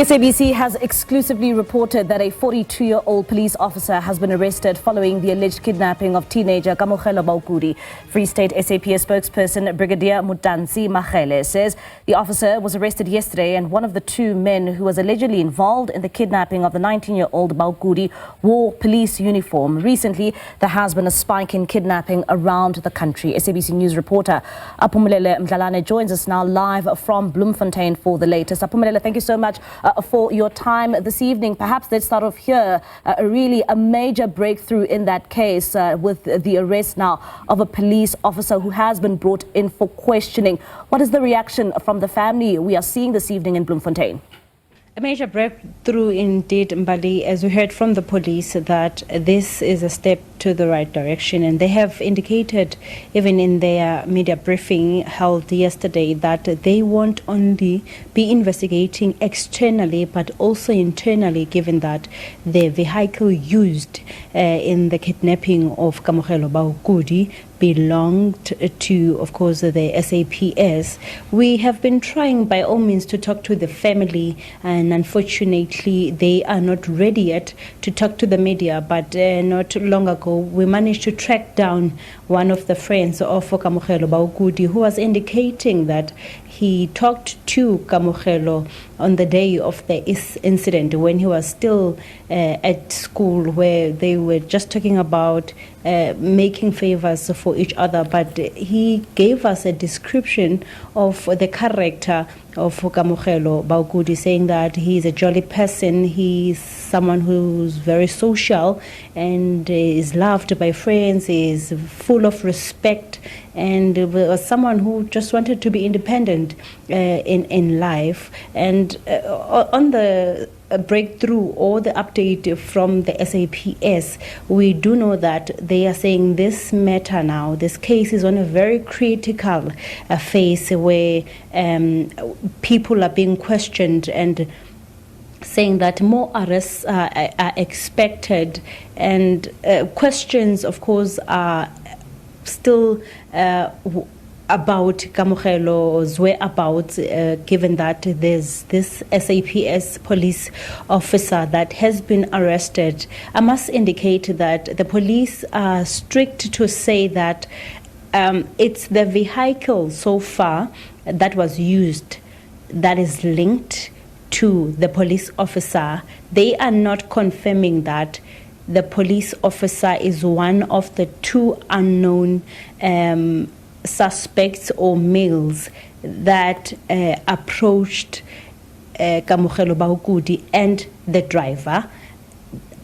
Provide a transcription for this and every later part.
The SABC has exclusively reported that a 42-year-old police officer has been arrested following the alleged kidnapping of teenager Kamogelo Baukudi. Free State SAPS spokesperson Brigadier Motantsi Makhele says the officer was arrested yesterday and one of the two men who was allegedly involved in the kidnapping of the 19-year-old Baukudi wore police uniform. Recently, there has been a spike in kidnapping around the country. SABC News reporter Kamogelo Baukudi joins us now live from Bloemfontein for the latest. Kamogelo, thank you so much for your time this evening. Perhaps let's start off here. Really a major breakthrough in that case with the arrest now of a police officer who has been brought in for questioning. What is the reaction from the family we are seeing this evening in Bloemfontein? A major breakthrough indeed, Mbali, as we heard from the police, that this is a step to the right direction. And they have indicated, even in their media briefing held yesterday, that they won't only be investigating externally, but also internally, given that the vehicle used in the kidnapping of Kamogelo Baukudi belonged to, of course, the SAPS. We have been trying by all means to talk to the family, and unfortunately they are not ready yet to talk to the media. But not long ago we managed to track down one of the friends of Kamogelo Baukudi, who was indicating that he talked to Kamogelo on the day of the incident when he was still at school, where they were just talking about making favors for each other. But he gave us a description of the character of Kamogelo Baukudi, saying that he's a jolly person, he's someone who's very social and is loved by friends, is full of respect, and was someone who just wanted to be independent in life. And on the breakthrough or the update from the SAPS, we do know that they are saying this matter now, this case is on a very critical phase where people are being questioned and saying that more arrests are expected, and questions, of course, are still about Kamogelo's whereabouts, given that there's this SAPS police officer that has been arrested. I must indicate that the police are strict to say that it's the vehicle so far that was used that is linked to the police officer. They are not confirming that the police officer is one of the two unknown suspects or males that approached Kamogelo Baukudi and the driver,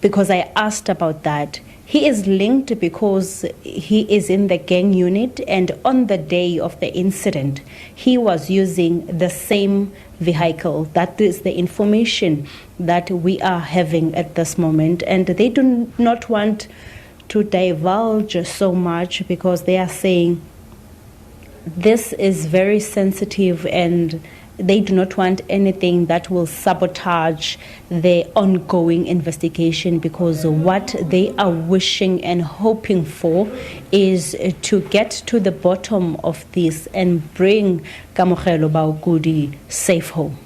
because I asked about that. He is linked because he is in the gang unit, and on the day of the incident, he was using the same vehicle. That is the information that we are having at this moment, and they do not want to divulge so much because they are saying this is very sensitive and they do not want anything that will sabotage the ongoing investigation, because what they are wishing and hoping for is to get to the bottom of this and bring Kamogelo Baukudi safe home.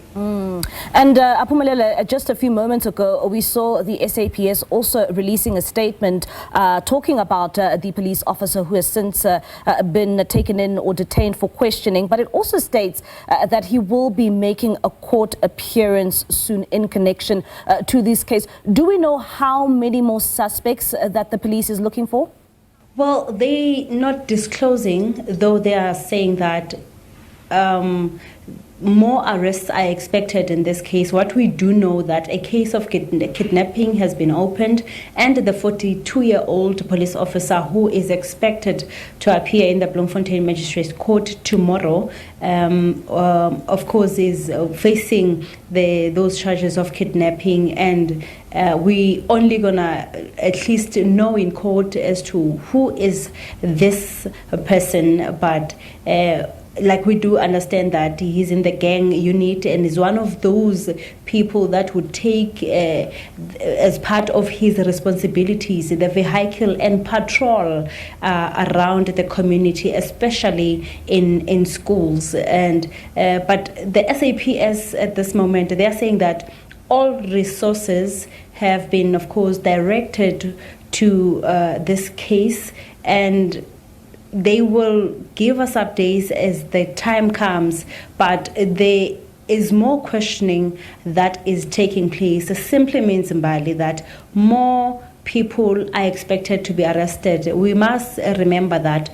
And Kamogelo, just a few moments ago, we saw the SAPS also releasing a statement talking about the police officer who has since been taken in or detained for questioning. But it also states that he will be making a court appearance soon in connection to this case. Do we know how many more suspects that the police is looking for? Well, they not disclosing, though they are saying that more arrests are expected in this case. What we do know that a case of kidnapping has been opened, and the 42-year-old police officer who is expected to appear in the Bloemfontein Magistrates Court tomorrow, of course, is facing those charges of kidnapping, and we only gonna at least know in court as to who is this person, but like we do understand that he's in the gang unit and is one of those people that would take as part of his responsibilities the vehicle and patrol around the community, especially in schools. And but the SAPS at this moment, they are saying that all resources have been, of course, directed to this case, and they will give us updates as the time comes, but there is more questioning that is taking place. It simply means, Mbali, that more people are expected to be arrested. We must remember that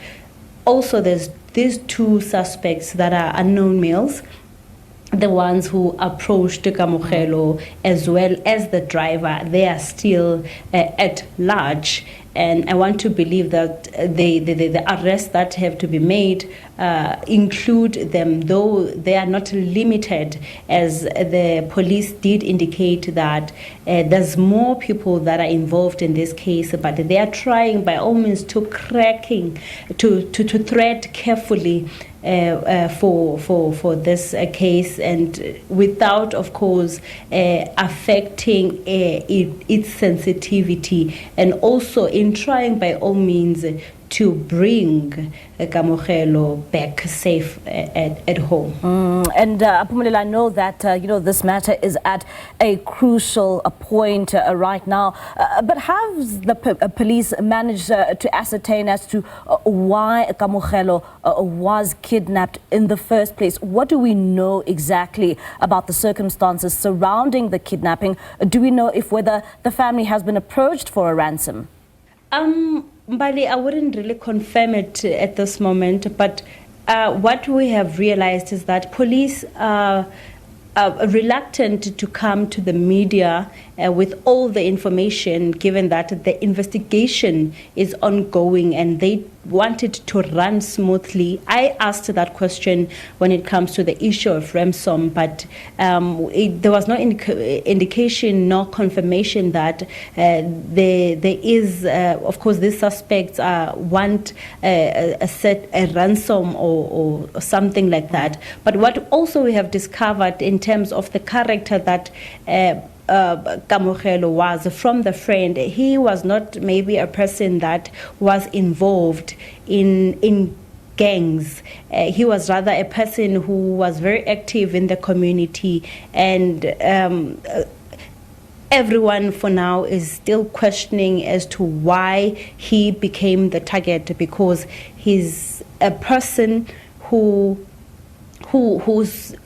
also there's these two suspects that are unknown males, the ones who approached Kamogelo as well as the driver. They are still at large, and I want to believe that the arrests that have to be made include them, though they are not limited, as the police did indicate that there's more people that are involved in this case, but they are trying by all means to tread carefully for this case, and without, of course, affecting its sensitivity, and also in trying by all means to bring Kamogelo back safe at home. And Aphumelela, I know that this matter is at a crucial point right now, but have the police managed to ascertain as to why Kamogelo was kidnapped in the first place? What do we know exactly about the circumstances surrounding the kidnapping? Do we know if whether the family has been approached for a ransom? Mbali, I wouldn't really confirm it at this moment, but what we have realized is that police are reluctant to come to the media with all the information, given that the investigation is ongoing and they want it to run smoothly. I asked that question when it comes to the issue of ransom, but there was no indication nor confirmation that there is, of course, these suspects want a ransom or something like that. But what also we have discovered in terms of the character that Kamogelo was from the friend, he was not maybe a person that was involved in gangs. He was rather a person who was very active in the community, and everyone for now is still questioning as to why he became the target, because he's a person who's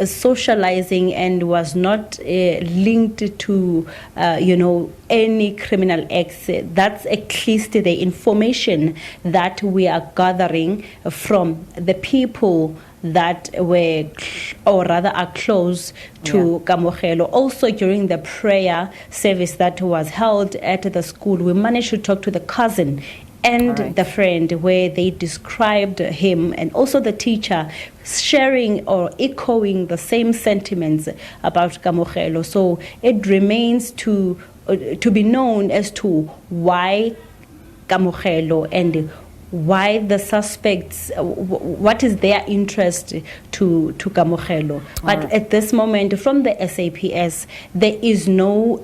socializing and was not linked to any criminal acts. That's at least the information that we are gathering from the people that were, or rather are close to Kamogelo. Also, during the prayer service that was held at the school, we managed to talk to the cousin and the friend, where they described him, and also the teacher, sharing or echoing the same sentiments about Kamogelo. So it remains to be known as to why Kamogelo and why the suspects, what is their interest to Kamogelo. But at this moment, from the SAPS, there is no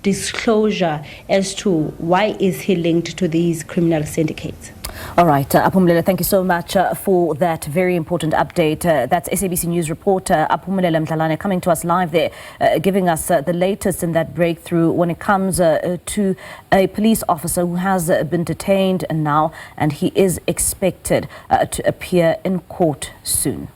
disclosure as to why is he linked to these criminal syndicates. All right, Aphumelela, thank you so much for that very important update. That's SABC News reporter Aphumelela Mdlalane coming to us live there, giving us the latest in that breakthrough when it comes to a police officer who has been detained now, and he is expected to appear in court soon.